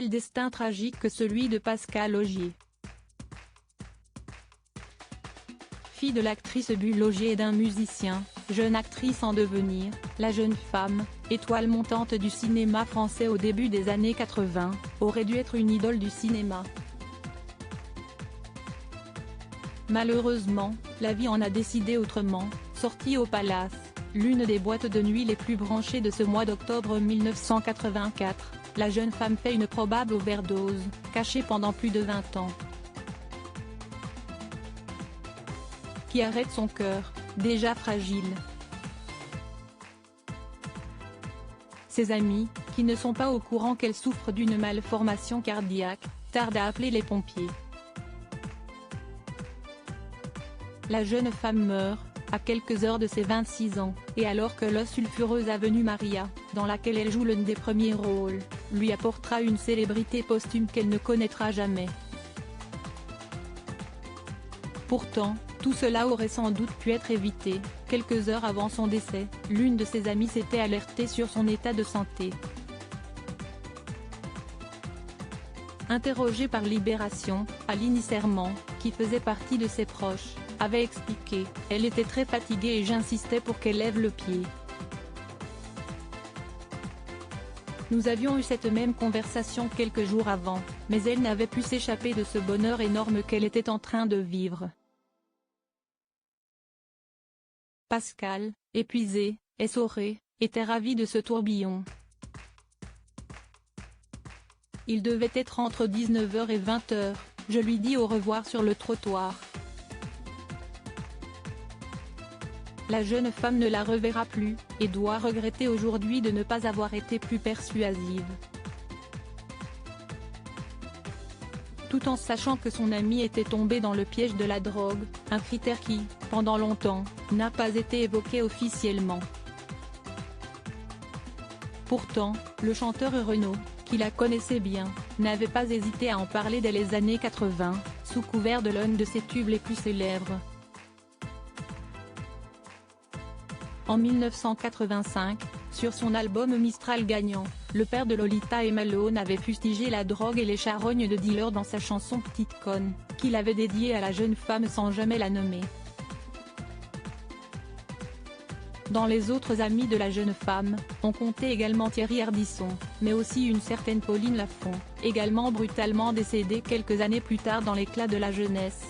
quel destin tragique que celui de Pascale Augier. Fille de l'actrice Bulle Augier et d'un musicien, jeune actrice en devenir, la jeune femme, étoile montante du cinéma français au début des années 80, aurait dû être une idole du cinéma. Malheureusement, la vie en a décidé autrement. Sortie au Palace, l'une des boîtes de nuit les plus branchées de ce mois d'octobre 1984, la jeune femme fait une probable overdose, cachée pendant plus de 20 ans. Qui arrête son cœur, déjà fragile. Ses amis, qui ne sont pas au courant qu'elle souffre d'une malformation cardiaque, tardent à appeler les pompiers. La jeune femme meurt, à quelques heures de ses 26 ans, et alors que la sulfureuse Avenue Maria, dans laquelle elle joue l'un des premiers rôles, lui apportera une célébrité posthume qu'elle ne connaîtra jamais. Pourtant, tout cela aurait sans doute pu être évité. Quelques heures avant son décès, l'une de ses amies s'était alertée sur son état de santé. Interrogée par Libération, Aline Serment, qui faisait partie de ses proches, avait expliqué « Elle était très fatiguée et j'insistais pour qu'elle lève le pied. Nous avions eu cette même conversation quelques jours avant, mais elle n'avait pu s'échapper de ce bonheur énorme qu'elle était en train de vivre. » Pascale, épuisée, essorée, était ravie de ce tourbillon. Il devait être entre 19h et 20h, je lui dis au revoir sur le trottoir. La jeune femme ne la reverra plus, et doit regretter aujourd'hui de ne pas avoir été plus persuasive. Tout en sachant que son amie était tombée dans le piège de la drogue, un critère qui, pendant longtemps, n'a pas été évoqué officiellement. Pourtant, le chanteur Renaud, qui la connaissait bien, n'avait pas hésité à en parler dès les années 80, sous couvert de l'un de ses tubes les plus célèbres. En 1985, sur son album Mistral gagnant, le père de Lolita et Malone avait fustigé la drogue et les charognes de dealers dans sa chanson Petite Conne, qu'il avait dédiée à la jeune femme sans jamais la nommer. Dans les autres amis de la jeune femme, on comptait également Thierry Ardisson, mais aussi une certaine Pauline Lafont, également brutalement décédée quelques années plus tard dans l'éclat de la jeunesse.